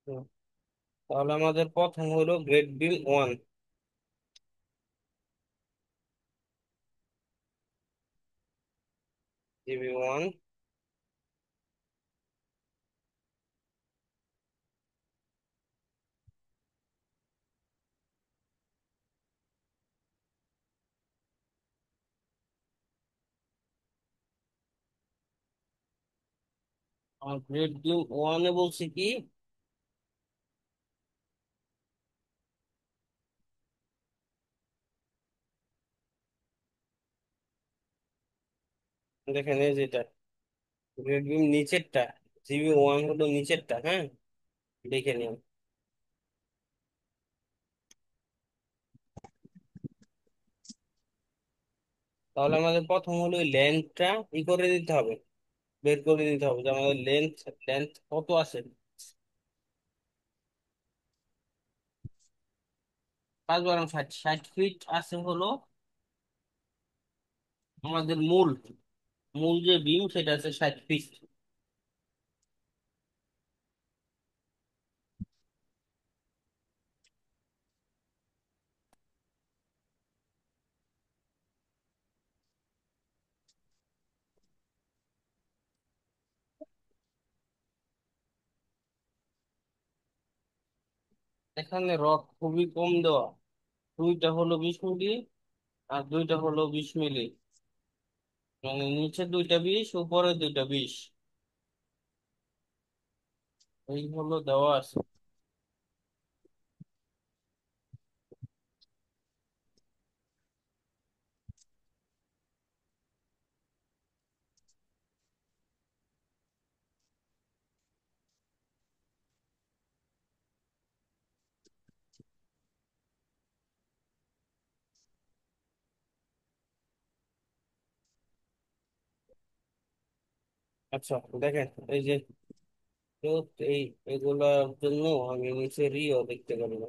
হুম, তাহলে আমাদের প্রথম হলো grade beam one. GB one. আর গ্রেড বিম ওয়ানে বলছি কি, দেখেন এই যেটা গ্রেড বিম নিচেরটা, জিবি ওয়ান হলো নিচেরটা, হ্যাঁ, দেখে নিন। তাহলে আমাদের প্রথম হলো লেন্থটা ই করে দিতে হবে, বের করে দিতে হবে যে আমাদের লেন্থ লেন্থ কত আছে। 5 × 60, 60 ফিট আছে হলো আমাদের মূল, মূল যে বিম সেটা আছে 60 ফিট। এখানে রড খুবই কম দেওয়া, দুইটা হলো 20 মিলি আর দুইটা হলো 20 মিলি, মানে নিচে দুইটা 20, উপরে দুইটা 20, এই হলো দেওয়া আছে। আচ্ছা, দেখেন এই যে, তো এই এগুলার জন্য আমি নিচে রিও দেখতে পারি না।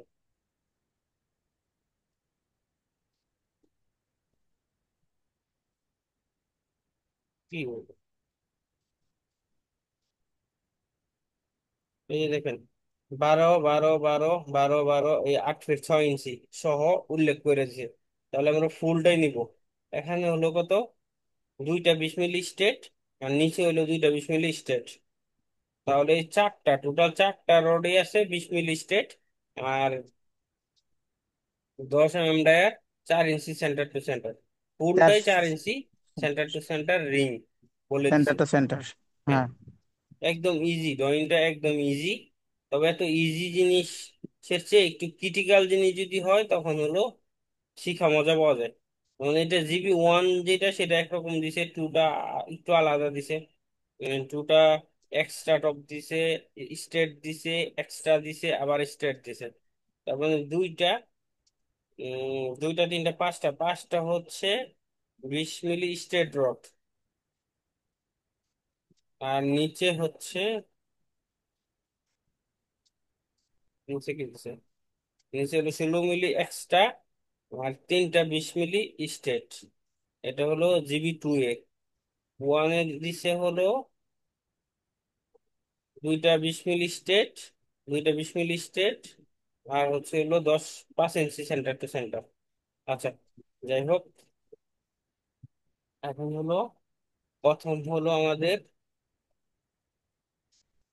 কি বলবো, এই যে দেখেন 12 12 12 12 12 এই 8 ফিট 6 ইঞ্চি সহ উল্লেখ করেছে। তাহলে আমরা ফুলটাই নিব। এখানে হলো কত, দুইটা 20 মিলি স্টেট, আর নিচে হলো দুইটা 20 মিলি স্টেট। তাহলে এই চারটা, টোটাল চারটা রডই আছে 20 মিলি স্টেট, আর 10 mm ডায়ার, 4 ইঞ্চি সেন্টার টু সেন্টার, চার ফুলটাই 4 ইঞ্চি সেন্টার টু সেন্টার রিং বলে সেন্টার দিছি। To centre. হ্যাঁ, হ্যাঁ। একদম ইজি, ড্রয়িংটা একদম ইজি। তবে এত ইজি জিনিস এর চেয়ে একটু ক্রিটিক্যাল জিনিস যদি হয় তখন হলো শিখা মজা পাওয়া যায়। যেমন এটা জিবি ওয়ান যেটা সেটা একরকম দিছে, টুটা একটু আলাদা দিছে। টুটা এক্সট্রা টপ দিছে, স্টেট দিছে, এক্সট্রা দিছে, আবার স্টেট দিছে। তার মানে দুইটা, দুইটা তিনটা পাঁচটা, পাঁচটা হচ্ছে 20 মিলি স্টেট রড, আর নিচে হচ্ছে, নিচে কি দিছে, নিচে হলো 16 মিলি এক্সট্রা, আর তিনটা 20 মিলি স্টেট। এটা হলো জিবি টু এ। ওয়ান এ দিছে হলো দুইটা 20 মিলি স্টেট, দুইটা 20 মিলি স্টেট, আর হচ্ছে হলো 5 ইঞ্চি সেন্টার টু সেন্টার। আচ্ছা, যাই হোক, এখন হলো প্রথম হলো আমাদের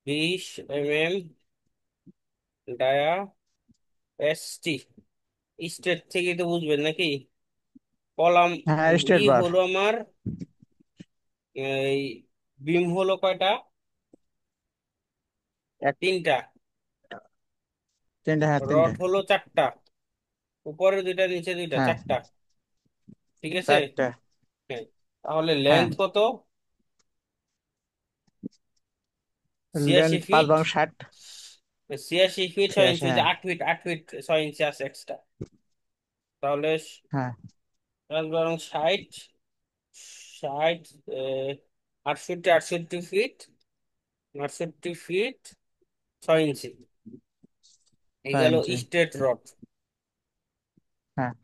20 mm ডায়া এসটি, স্টেট থেকে তো বুঝবেন নাকি, কলাম হ্যাঁ, স্টেট ই বার। হলো আমার, এই বিম হলো কয়টা, এক, তিনটা, তিনটে, হ্যাঁ তিনটে। রড হলো চারটা, উপরে দুইটা নিচে দুইটা, হ্যাঁ, চারটা। ঠিক আছে। চারটে। হ্যাঁ, তাহলে হ্যাঁ, লেন্থ কত, ছিয়াশি লেন্থ পাঁচ ফিট বাং 60। 86 ফিট 6 ইঞ্চি, 86, ওই যে হ্যাঁ। 8 ফিট 8 ফিট 6 ইঞ্চি আছে এক্সট্রা। তাহলে হ্যাঁ, 5 × 60, 60, 68 68 ফিট, 68 ফিট 6 ইঞ্চি, এই ছয় গেল ইঞ্চি স্ট্রেট রড। হ্যাঁ,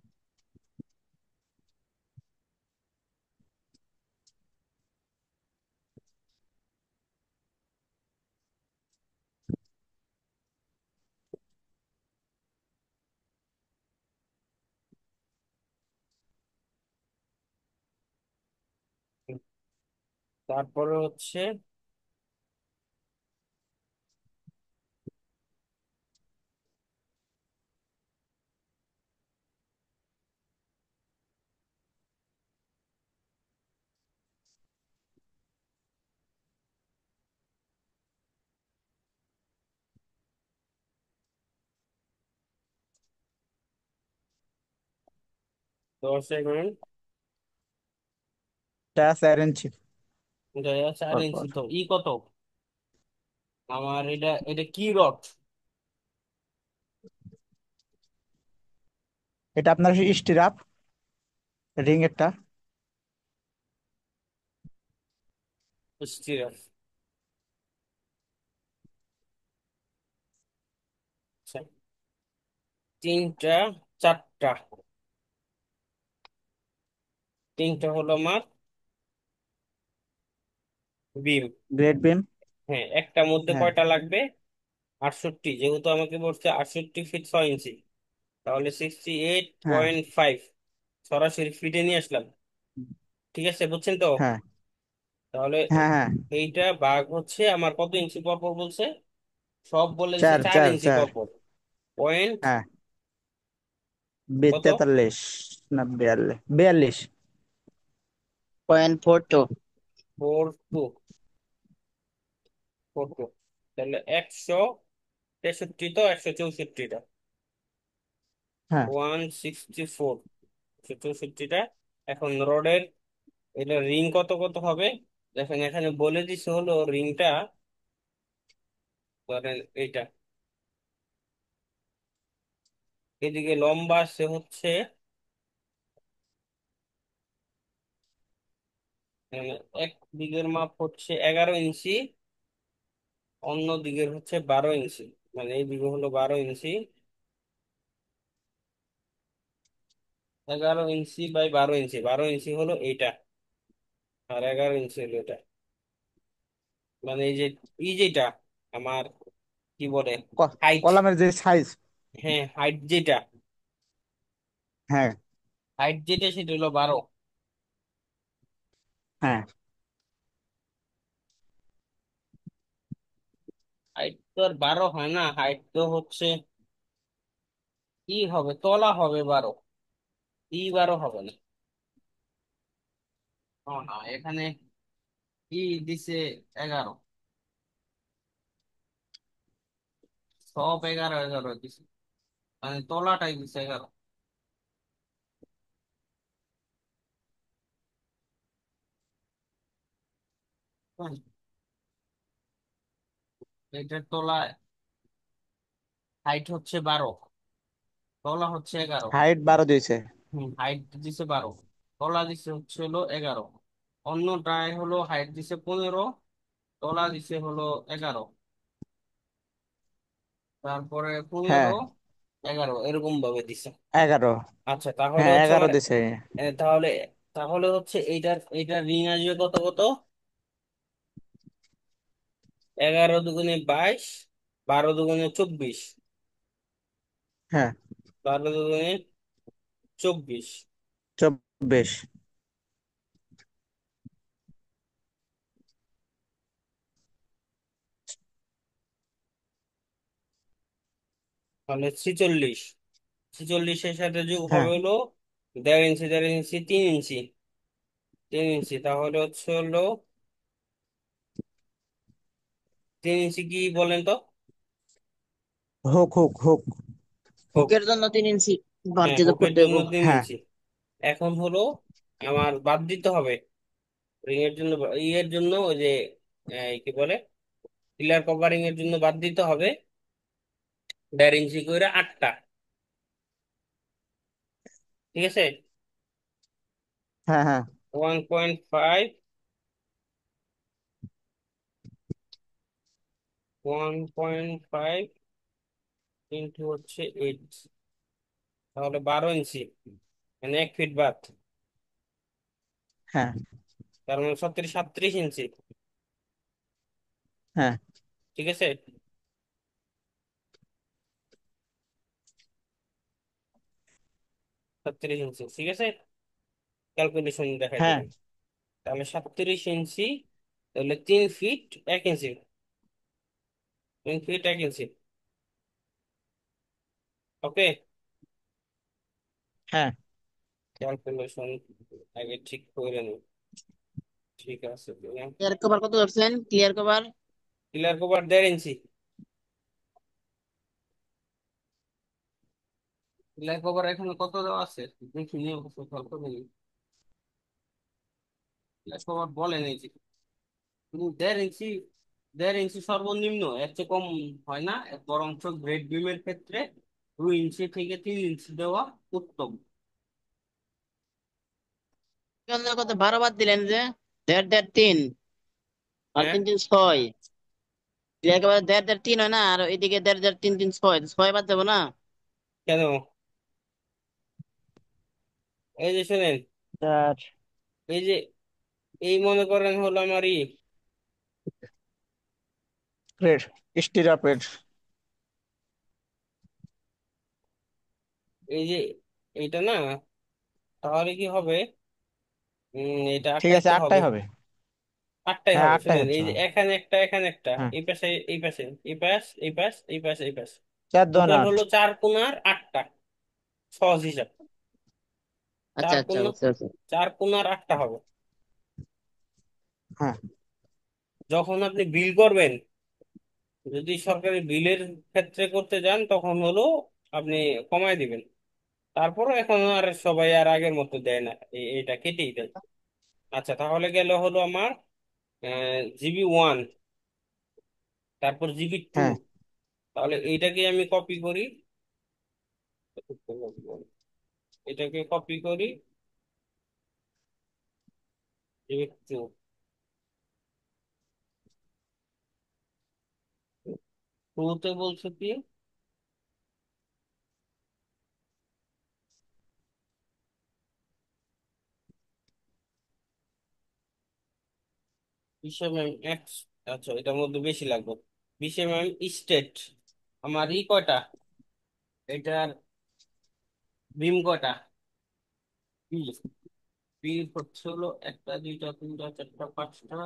তারপরে হচ্ছে 10 সেকেন্ড। এটা 4 ইঞ্চি এটা 4 ইঞ্চি পরপর। তো কত? আমার এটা এটা কি রড? এটা আপনার স্টিরাপ রিং একটা। স্টিরাপ। আচ্ছা, তিনটা, চারটা, তিনটা হলো আমার বিম। Grade beam. হ্যাঁ, একটার মধ্যে হ্যাঁ কয়টা লাগবে? 68, যেহেতু আমাকে বলছে 68 ফিট 6 ইঞ্চি, তাহলে 68 হ্যাঁ পয়েন্ট ফাইভ সরাসরি ফিটে নিয়ে আসলাম। ঠিক আছে, বুঝছেন তো? হ্যাঁ তাহলে হ্যাঁ হ্যাঁ। এইটা ভাগ হচ্ছে আমার কত ইঞ্চি পর পর বলছে? সব বলে দিছে চার 4 চার ইঞ্চি চার পর পর। পয়েন্ট হ্যাঁ। কত? 43 না 42 42। 0.42। 42, 42। তাহলে 163, তো 164টা, হ্যাঁ 164, 164টা। এখন রডের এটা রিং কত কত হবে? দেখেন এখানে বলে দিছে হলো রিংটা, ধরেন এইটা, এদিকে লম্বা আছে হচ্ছে আহ, এক দিকের মাপ হচ্ছে 11 ইঞ্চি, অন্য দিকের হচ্ছে 12 ইঞ্চি। মানে এই দিকে হলো 12 ইঞ্চি, 11 ইঞ্চি বাই 12 ইঞ্চি, 12 ইঞ্চি হলো এইটা, আর 11 ইঞ্চি হলো এটা। মানে এই যে যেটা আমার কি বলে, হাইট। কলামের যে সাইজ। হ্যাঁ, হাইট যেটা, হ্যাঁ হাইট যেটা সেটা হলো 12। হ্যাঁ। হাইট তো আর 12 হয় না, হাইট তো হচ্ছে কি হবে, তলা হবে 12, 12 হবে না। ও না, এখানে দিছে 11, সব 11 11 দিছে, মানে তলাটাই দিছে 11। হুম, এটার তলা হাইট হচ্ছে 12, তলা হচ্ছে 11। হাইট 12 দিয়েছে। হাইট দিছে 12, তলা দিছে হচ্ছে হলো 11। অন্যটায় হলো হাইট দিছে 15, তলা দিছে হলো 11। তারপরে হ্যাঁ 15 11 এরকম ভাবে দিছে। 11। আচ্ছা, তাহলে হ্যাঁ হচ্ছে 11 আমার দিছে। তাহলে তাহলে হচ্ছে এইটার এইটার রিং আসবে কত কত? 11 দুগুণে 22, 12 দুগুণে 24, হ্যাঁ 12 দুগুণে 24, 24। তাহলে 46, 46-এর সাথে যোগ হ্যাঁ হবে হলো 1.5 ইঞ্চি, 1.5 ইঞ্চি, 3 ইঞ্চি, 3 ইঞ্চি, তাহলে হচ্ছে হলো 3 ইঞ্চি কি বলেন তো? Hook hook hook. হুক। হুকের জন্য 3 ইঞ্চি হ্যাঁ, মার্জিত হুকের করতে জন্য হইব। তিন হ্যাঁ ইঞ্চি এখন হলো আমার বাদ দিতে হবে রিং এর জন্য, ইয়ের জন্য ওই যে কি বলে, পিলার কভারিং এর জন্য বাদ দিতে হবে 1.5 ইঞ্চি করে 8টা। ঠিক আছে, হ্যাঁ হ্যাঁ 1.5, 1.5 ইন্টু হচ্ছে 8, তাহলে 12 ইঞ্চি, মানে 1 ফিট বাদ, হ্যাঁ তার মানে 37 ইঞ্চি। হ্যাঁ ঠিক আছে, 37 ইঞ্চি, ঠিক আছে, ক্যালকুলেশন দেখাই হ্যাঁ দিলাম। তাহলে 37 ইঞ্চি তাহলে 3 ফিট 1 ইঞ্চি, 3 ফিট 1 ইঞ্চি। ওকে। হ্যাঁ। ক্যালকুলেশন আগে ঠিক করে নিই। ঠিক আছে। ক্লিয়ার কভার কত ধরছেন? ক্লিয়ার কভার পিলার কভার 1.5 ইঞ্চি। পিলার কভার এখানে কত দেওয়া আছে দেখি নিয়ে অবশ্য খেয়াল করে নিই। পিলার কভার বলে নেই যে, 1.5 ইঞ্চি, 1.5 ইঞ্চি সর্বনিম্ন, এর চেয়ে কম হয় না। বরঞ্চ গ্রেড বিমের ক্ষেত্রে 2 ইঞ্চি থেকে 3 ইঞ্চি দেওয়া উত্তম। কত 12 বাদ দিলেন যে? 1.5 1.5 3 আর হ্যাঁ। 3 3 6। একেবারে 1.5 1.5 3 হয় না? আর এদিকে 1.5 1.5 3 3 6, 6 বাদ দেবো না? কেন? এই যে শোনেন, আর এই যে, এই মনে করেন হলো আমার রেড স্টিরাপের। এই যে এইটা না, তাহলে কি হবে? এটা ঠিক আছে, আটটাইতে হবে। আটটাই হবে। আটটাই হ্যাঁ, হবে, আটটাই শুনেন, হচ্ছে এই যে আমার। এখানে একটা, এখানে একটা, হ্যাঁ। এই পাশে, এই পাশে, এই পাশ, এই পাশ, এই পাশ, এই পাশ, 4 2 টোটাল 8। হলো 4 কোণার 8টা। সহজ হিসাব। আচ্ছা চার আচ্ছা, কোণা বুঝতে পারছি। 4 কোণার 8টা হবে। হ্যাঁ। যখন আপনি বিল করবেন, যদি সরকারি বিলের ক্ষেত্রে করতে যান, তখন হলো আপনি কমায় দিবেন। তারপরও এখন আর সবাই আর আগের মতো দেয় না, এটা কেটেই দেয়। আচ্ছা, তাহলে গেল হলো আমার GB 1, তারপর GB 2। হ্যাঁ। তাহলে এইটাকে আমি কপি করি, এটাকে কপি করি, GB 2। টুতে বলছে কি, বিশ mm আচ্ছা, এটার মধ্যে বেশি লাগবে। 20 mm স্টেট। আমার কয়টা, এটার বিম কয়টা? বি বি হচ্ছে হলো 1 2 3 4 5টা,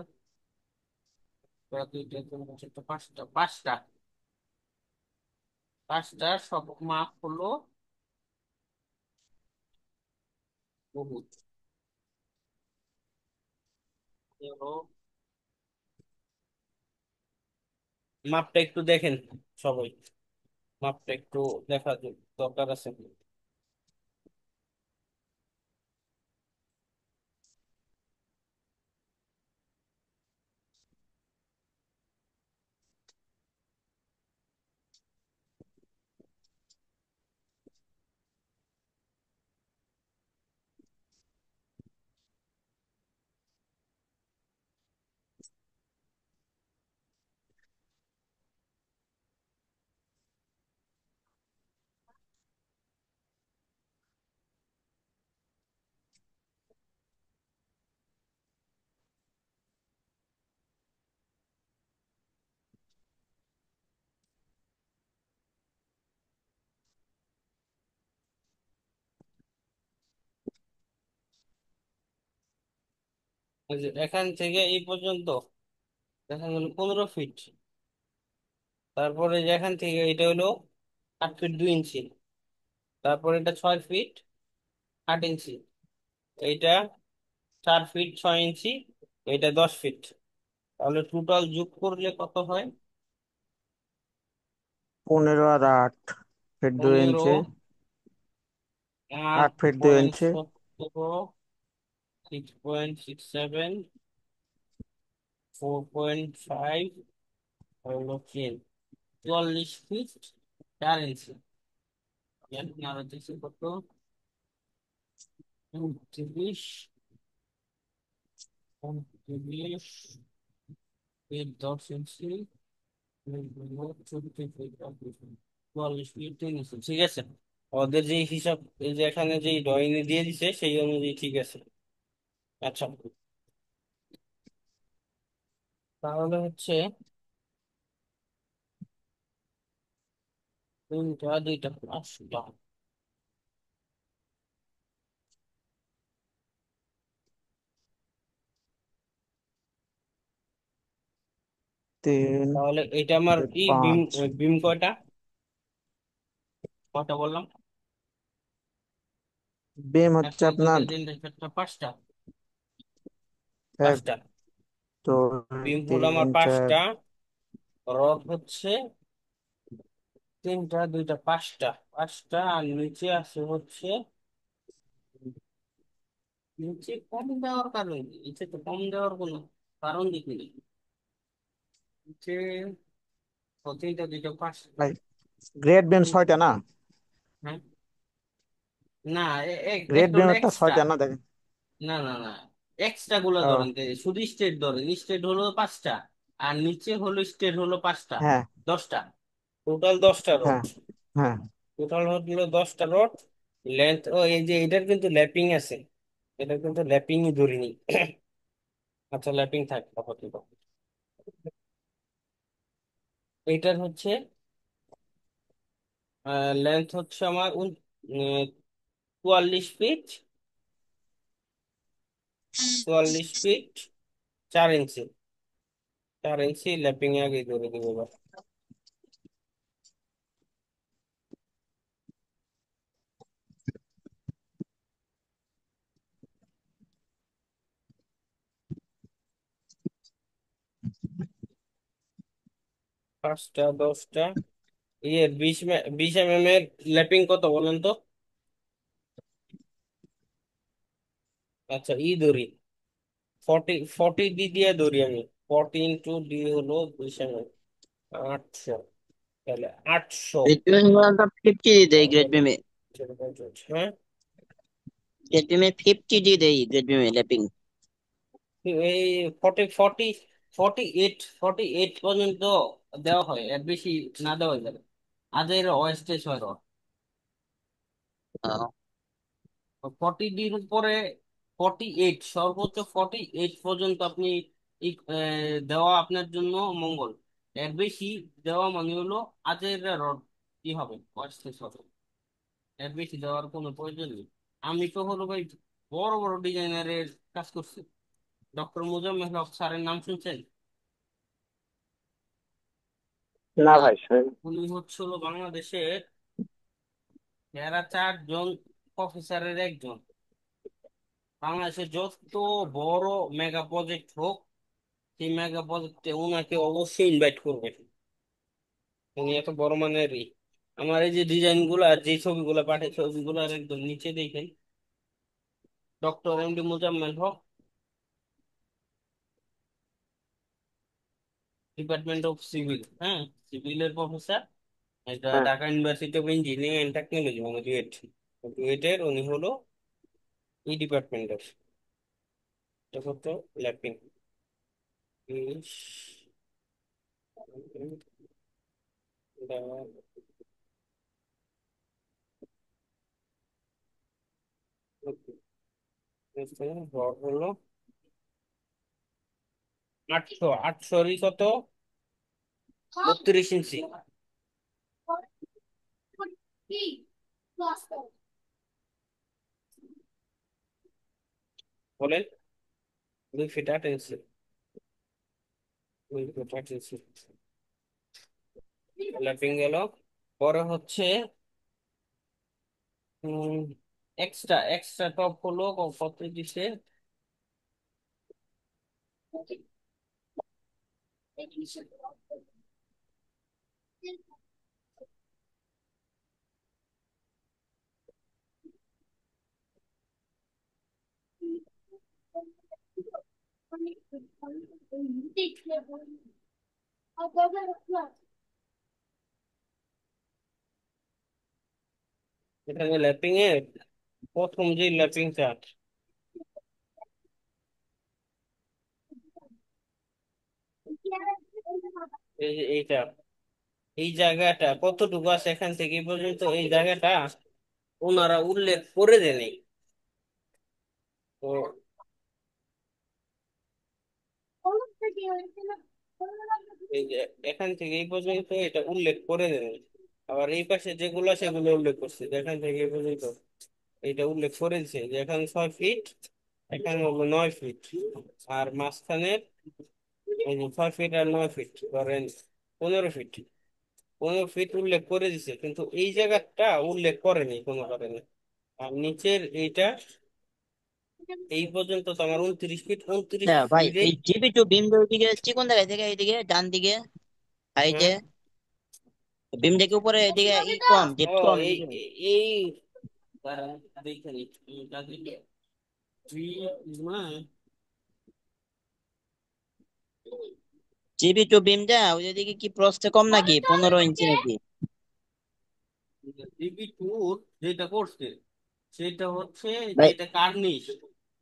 1 2 3 4 5টা, 5টা। 5টার সব মাপ হলো বহুত। হলো, মাপটা একটু দেখেন সবাই, মাপটা একটু দেখা দরকার আছে। এই যে এখান থেকে এই পর্যন্ত দেখা গেল 15 ফিট। তারপরে যেখান থেকে এটা হলো 8 ফিট 2 ইঞ্চি। তারপর এটা 6 ফিট 8 ইঞ্চি। এইটা 4 ফিট 6 ইঞ্চি। এটা 10 ফিট। তাহলে টোটাল যোগ করলে কত হয়? 15 আর 8 ফিট 15 2 ইঞ্চি। আর 8 ফিট 2 ইঞ্চি। 6.67, 4.5, হলো 44 ফিট 4 ইঞ্চি। আর হচ্ছে কত? 29, 29 ফিট 10 ইঞ্চি, 44 ফিট 3 ইঞ্চি। ঠিক আছে। ওদের যে হিসাব, এই যে এখানে যে ড্রয়িং দিয়ে দিছে সেই অনুযায়ী ঠিক আছে। আচ্ছা, তাহলে হচ্ছে 3টা 2টা 5টা। তিন, তাহলে এটা আমার কি বিম, পাঁচ। বিম কয়টা, কয়টা বললাম? বিম হচ্ছে একটা দুইটা আপনার তিনটা চারটা পাঁচটা, এক, পাঁচটা দুই, বিম হলো আমার তিন, চার। পাঁচটা, রড হচ্ছে তিনটা দুইটা পাঁচটা, পাঁচটা আর নিচে আছে হচ্ছে, নিচে কম দেওয়ার কারণ কি? নিচে তো কম দেওয়ার কোনো কারণ দেখিনি। নিচে তিনটা দুইটা পাঁচটা। ভাই, গ্রেড বিম হুম, ছয়টা না? হ্যাঁ, না গ্রেড একটা বিম হলো একটা এক্সট্রা। ছয়টা না, দেখেন। না না না, এক্সট্রা গুলা ও, ধরেন, শুধু স্টেট ধরেন, স্টেট হলো পাঁচটা, আর নিচে হলো স্টেট হলো পাঁচটা, হ্যাঁ, 10টা, টোটাল 10টা রড। হ্যাঁ, হ্যাঁ। টোটাল হলো 10টা রড। লেন্থ, ও এই যে এটার কিন্তু ল্যাপিং আছে, এটা কিন্তু ল্যাপিংই ধরিনি। আচ্ছা ল্যাপিং থাক আপাতত। এইটার হচ্ছে লেন্থ হচ্ছে আমার 44 ফিট, 44 ফিট 4 ইঞ্চি, 4 ইঞ্চি ল্যাপিং এ আগে ধরে দেবো এবার। পাঁচটা 10টা, 20 mm এর ল্যাপিং কত বলেন তো? আচ্ছা ধরি 40 ডি দিয়ে ধরি আমি, 40 × ডি হলো 20 mm, 800, তাহলে 800। গ্রেড বিমে 50 দিয়ে দেয়, গ্রেড বিমে হ্যাঁ, গ্রেড বিমে 50 দিয়ে দেয়, গ্রেড বিমে ল্যাপিং। এই 40 40 48 পর্যন্ত দেওয়া হয়, এর বেশি না দেওয়া যাবে, আদের ওয়েস্টেজ হয়। 40 ডির উপরে, 48, সর্বোচ্চ 48 পর্যন্ত আপনি দেওয়া আপনার জন্য মঙ্গল। এর বেশি দেওয়া মানে হলো আজের রড কি হবে, অস্থির হবে। এর বেশি দেওয়ার কোনো প্রয়োজন নেই। আমি তো হলো ভাই বড় বড় ডিজাইনারের কাজ করছি। ডক্টর মোজাম্মেল হক স্যারের নাম শুনছেন? না ভাই, শুনেন। উনি হচ্ছিল বাংলাদেশের এরা 4 জন প্রফেসরের একজন। বাংলাদেশের যত বড় মেগা প্রজেক্ট হোক, সেই মেগা প্রজেক্টে উনাকে অবশ্যই ইনভাইট করবে। উনি এত বড় মানেরই। আমার এই যে ডিজাইন গুলো আর যে ছবিগুলো পাঠায়, ছবিগুলোর একদম নিচে দেখেন doctor M D Mozammel Haque, department of civil, হ্যাঁ, সিভিলের প্রফেসর। এটা হ্যাঁ, Dhaka University of Engineering and Technology, মানে ডুয়েট, ডুয়েটের উনি হলো এই ডিপার্টমেন্টের। এটা হতো ল্যাপিং। হলো 800, 800 কত, 32 ইঞ্চি বলেন, 2 ফিট 8 ইঞ্চি, 2 ফিট 8 ইঞ্চি ল্যাপিং গেল। পরে হচ্ছে এক্সট্রা এক্সট্রা টপ হলো কত দিছে, এখানে ল্যাপিং এর প্রথম যে ল্যাপিং চার্ট, এই যে এইটা, এই জায়গাটা কতটুকু আছে এখান থেকে এই পর্যন্ত, এই জায়গাটা ওনারা উল্লেখ করে দেয়নি। তো এই যে এখান থেকে এই পর্যন্ত এটা উল্লেখ করে দেয়নি। আবার এই পাশে যেগুলো সেগুলো উল্লেখ করছে যে এখান থেকে এই পর্যন্ত, এটা উল্লেখ করে দিছে যে এখানে 6 ফিট, এখানে হলো 9 ফিট, আর মাঝখানে এই যে 6 ফিট আর 9 ফিট ধরেন 15 ফিট, 15 ফিট উল্লেখ করে দিছে, কিন্তু এই জায়গাটা উল্লেখ করেনি কোনো কারণে। আর নিচের এইটা এই পর্যন্ত তো আমার 29 ফিট, 29 হ্যাঁ ভাই, ফিটে। এই জিবি টু বিম ওইদিকে চিকন জায়গায় থেকে এইদিকে ডান দিকে হ্যাঁ। হাইটে বিম থেকে উপরে এদিকে ই কম, ও জেট কম এই এদিকে। এই দাঁড়ান, দেখে নি। তাহলে না, জিবি টু বিম যা ওইদিকে কি প্রস্থে কম নাকি 15 ইঞ্চি নাকি? জিবি টুর যেটা করছে সেটা হচ্ছে ভাই যেটা কার্নিশ,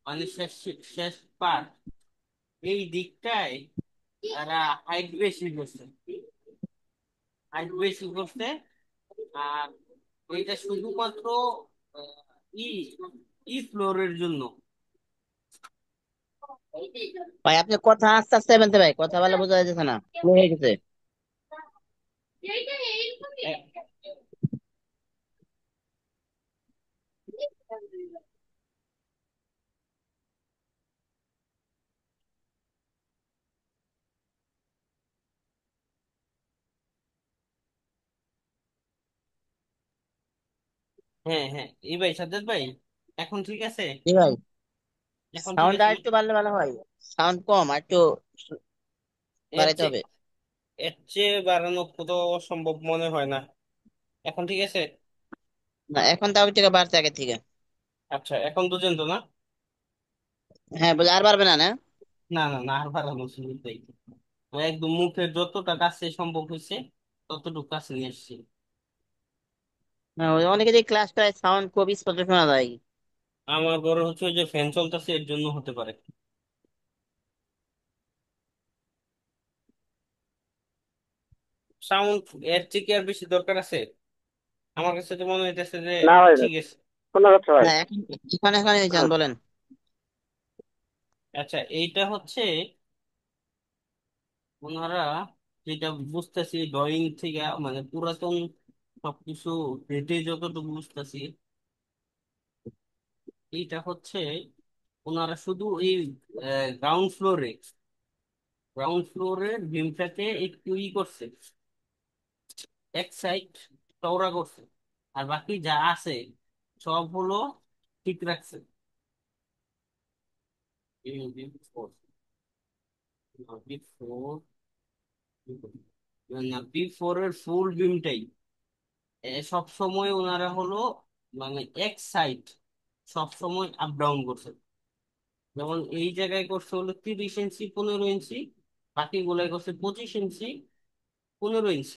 মানে শেষ শেষ পার্ট, এই দিকটায় তারা হাইট বেশি করছে, হাইট বেশি করছে। আর এটা শুধুমাত্র আহ, ই ই ফ্লোরের জন্য। ভাই আপনি কথা আস্তে আস্তে বলতে, ভাই কথা বলে বোঝা যাচ্ছে না, স্লো হয়ে গেছে। এ- হ্যাঁ হ্যাঁ, এই ভাই সাজ্জাদ ভাই, এখন ঠিক আছে? জি ভাই, এখন ঠিক সাউন্ড আছে আর না? একটু বাড়লে ভালো হয়, সাউন্ড কম আর একটু এর বাড়াইতে চেয়ে হবে। এর চেয়ে বাড়ানো তো সম্ভব মনে হয় না। এখন ঠিক আছে? না এখন তাও থেকে বাড়ছে আগের থেকে। আচ্ছা, এখন বুঝেন তো না? হ্যাঁ আর বাড়বে না না? না না না, আর বাড়ানো সুযোগ নেই। ও একদম মুখের যতটা কাছে সম্ভব হয়েছে ততটুকু কাছে নিয়ে এসেছি। হ্যাঁ, ওই অনেকে যে ক্লাসটায় সাউন্ড খুব স্পষ্ট শোনা যায়। আমার বড় হচ্ছে ওই যে ফ্যান চলতেছে এর জন্য হতে পারে। সাউন্ড এর থেকে আর বেশি দরকার আছে? আমার কাছে তো মনে হইতেছে যে না ভাই, ঠিক আছে। শোনা যাচ্ছে ভাই। না এখন এখানে যান হ্যাঁ। বলেন। আচ্ছা, এইটা হচ্ছে ওনারা, যেটা বুঝতেছি ড্রয়িং থেকে, মানে পুরাতন সবকিছু হেঁটে যতটুকু বুঝতেছি, এইটা হচ্ছে ওনারা শুধু এই গ্রাউন্ড ফ্লোরের ভিমটাকে একটু করছে, এক সাইড চওড়া করছে, আর বাকি যা আছে সব হলো ঠিক রাখছে। বি ফোর, না, বি ফোর এর ফুল বিমটাই সব সময় ওনারা হলো, মানে এক সাইড সব সময় আপ ডাউন করছে। যেমন এই জায়গায় করছে হলো 30 ইঞ্চি, 15 ইঞ্চি, বাকি গুলাই করছে 25 ইঞ্চি, 15 ইঞ্চি।